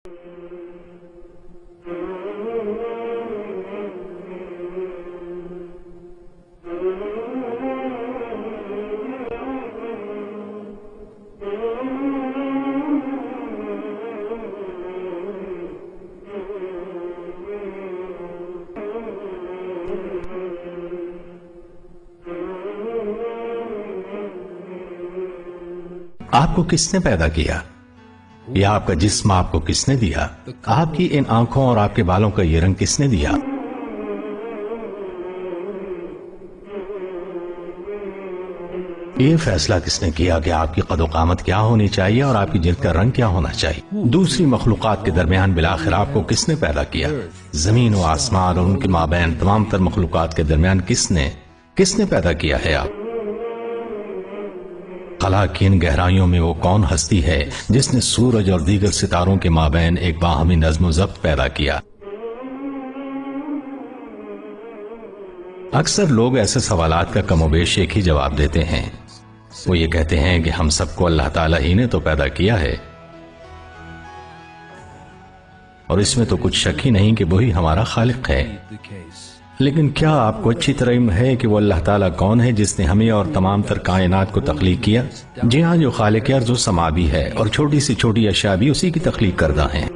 آپ کو کس نے پیدا کیا؟ یا آپ کا جسم آپ کو کس نے دیا؟ آپ کی ان آنکھوں اور آپ کے بالوں کا یہ رنگ کس نے دیا؟ یہ فیصلہ کس نے کیا کہ آپ کی قد و قامت کیا ہونی چاہیے اور آپ کی جلد کا رنگ کیا ہونا چاہیے؟ دوسری مخلوقات کے درمیان بالآخر آپ کو کس نے پیدا کیا؟ زمین و آسمان اور ان کے مابین تمام تر مخلوقات کے درمیان کس نے پیدا کیا ہے آپ؟ خلا کی ان گہرائیوں میں وہ کون ہستی ہے جس نے سورج اور دیگر ستاروں کے مابین ایک باہمی نظم و ضبط پیدا کیا؟ اکثر لوگ ایسے سوالات کا کم و بیش ایک ہی جواب دیتے ہیں، وہ یہ کہتے ہیں کہ ہم سب کو اللہ تعالیٰ ہی نے تو پیدا کیا ہے، اور اس میں تو کچھ شک ہی نہیں کہ وہی ہمارا خالق ہے۔ لیکن کیا آپ کو اچھی طرح علم ہے کہ وہ اللہ تعالیٰ کون ہے جس نے ہمیں اور تمام تر کائنات کو تخلیق کیا؟ جی ہاں، جو خالق ارض و سما بھی ہے اور چھوٹی سے چھوٹی اشیاء بھی اسی کی تخلیق کردہ ہیں۔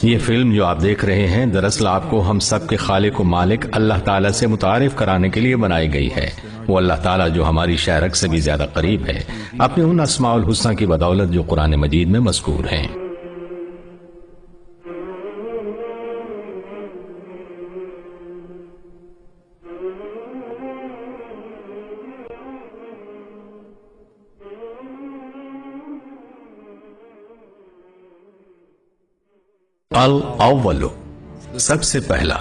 یہ فلم جو آپ دیکھ رہے ہیں دراصل آپ کو ہم سب کے خالق و مالک اللہ تعالیٰ سے متعارف کرانے کے لیے بنائی گئی ہے۔ وہ اللہ تعالیٰ جو ہماری شہرک سے بھی زیادہ قریب ہے، اپنے ان اسماء الحسنی کی بدولت جو قرآن مجید میں مذکور ہیں۔ الاول، سب سے پہلا۔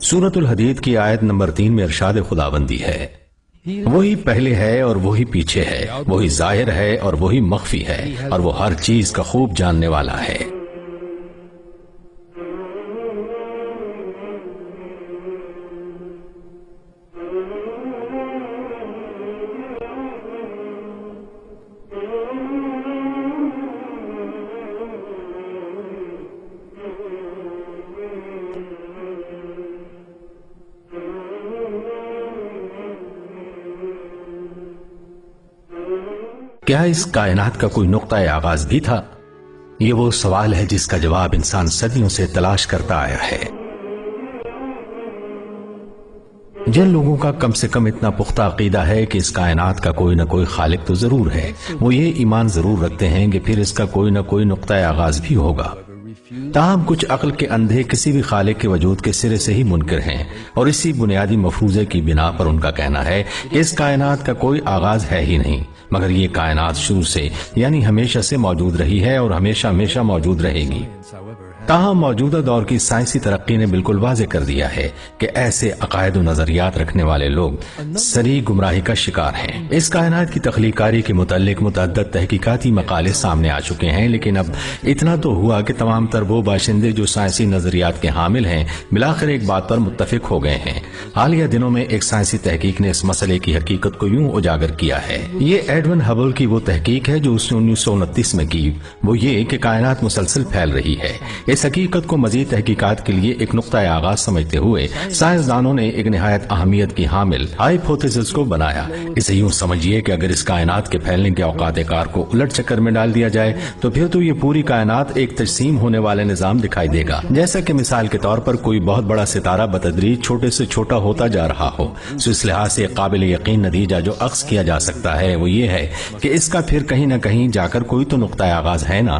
سورۃ الحدید کی آیت نمبر 3 میں ارشاد خداوندی ہے، وہی پہلے ہے اور وہی پیچھے ہے، وہی ظاہر ہے اور وہی مخفی ہے، اور وہ ہر چیز کا خوب جاننے والا ہے۔ کیا اس کائنات کا کوئی نقطہ آغاز بھی تھا؟ یہ وہ سوال ہے جس کا جواب انسان صدیوں سے تلاش کرتا آیا ہے۔ جن لوگوں کا کم سے کم اتنا پختہ عقیدہ ہے کہ اس کائنات کا کوئی نہ کوئی خالق تو ضرور ہے، وہ یہ ایمان ضرور رکھتے ہیں کہ پھر اس کا کوئی نہ کوئی نقطہ آغاز بھی ہوگا۔ تاہم کچھ عقل کے اندھے کسی بھی خالق کے وجود کے سرے سے ہی منکر ہیں، اور اسی بنیادی مفروضے کی بنا پر ان کا کہنا ہے کہ اس کائنات کا کوئی آغاز ہے ہی نہیں، مگر یہ کائنات شروع سے یعنی ہمیشہ سے موجود رہی ہے اور ہمیشہ ہمیشہ موجود رہے گی۔ تاہم موجودہ دور کی سائنسی ترقی نے بالکل واضح کر دیا ہے کہ ایسے عقائد و نظریات رکھنے والے لوگ صریح گمراہی کا شکار ہیں۔ اس کائنات کی تخلیق کاری کے متعلق متعدد تحقیقاتی مقالے سامنے آ چکے ہیں، لیکن اب اتنا تو ہوا کہ تمام تر وہ باشندے جو سائنسی نظریات کے حامل ہیں بالآخر ایک بات پر متفق ہو گئے ہیں۔ حالیہ دنوں میں ایک سائنسی تحقیق نے اس مسئلے کی حقیقت کو یوں اجاگر کیا ہے۔ یہ ایڈون ہبل کی وہ تحقیق ہے جو اس نے 1929 میں کی، وہ یہ کہ کائنات مسلسل پھیل رہی ہے۔ اس حقیقت کو مزید تحقیقات کے لیے ایک نقطہ آغاز سمجھتے ہوئے سائنسدانوں نے ایک نہایت اہمیت کی حامل ہائپوتھیسس کو بنایا۔ اسے یوں سمجھیے کہ اگر اس کائنات کے پھیلنے کے اوقات کار کو الٹ چکر میں ڈال دیا جائے تو پھر تو یہ پوری کائنات ایک تجسیم ہونے والے نظام دکھائی دے گا، جیسا کہ مثال کے طور پر کوئی بہت بڑا ستارہ بتدریج چھوٹے سے چھوٹا ہوتا جا رہا ہو۔ اس لحاظ سے قابل یقین نتیجہ جو اخذ کیا جا سکتا ہے وہ یہ ہے کہ اس کا پھر کہیں نہ کہیں جا کر کوئی تو نقطہ آغاز ہے نا۔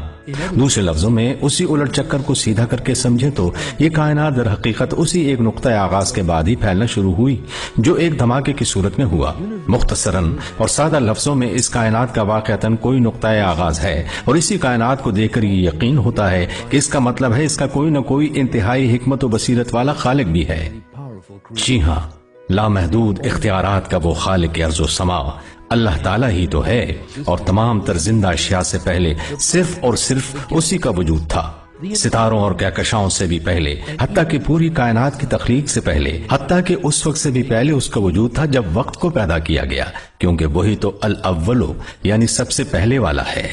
دوسرے لفظوں میں اسی الٹ چکر کو سیدھا کر کے سمجھیں تو یہ کائنات در حقیقت اسی ایک نقطہ آغاز کے بعد ہی پھیلنا شروع ہوئی جو ایک دھماکے کی صورت میں ہوا۔ مختصراً اور سادہ لفظوں میں اس کائنات کا واقعتاً کوئی نقطہ آغاز ہے، اور اسی کائنات کو دیکھ کر یہ یقین ہوتا ہے کہ اس کا مطلب ہے اس کا کوئی نہ کوئی انتہائی حکمت و بصیرت والا خالق بھی ہے۔ جی ہاں، لامحدود اختیارات کا وہ خالق ارض و سما اللہ تعالیٰ ہی تو ہے، اور تمام تر زندہ اشیاء سے پہلے صرف اور صرف اسی کا وجود تھا، ستاروں اور کہکشاؤں سے بھی پہلے، حتیٰ کہ پوری کائنات کی تخلیق سے پہلے، حتیٰ کہ اس وقت سے بھی پہلے اس کا وجود تھا جب وقت کو پیدا کیا گیا، کیونکہ وہی تو الاولو یعنی سب سے پہلے والا ہے۔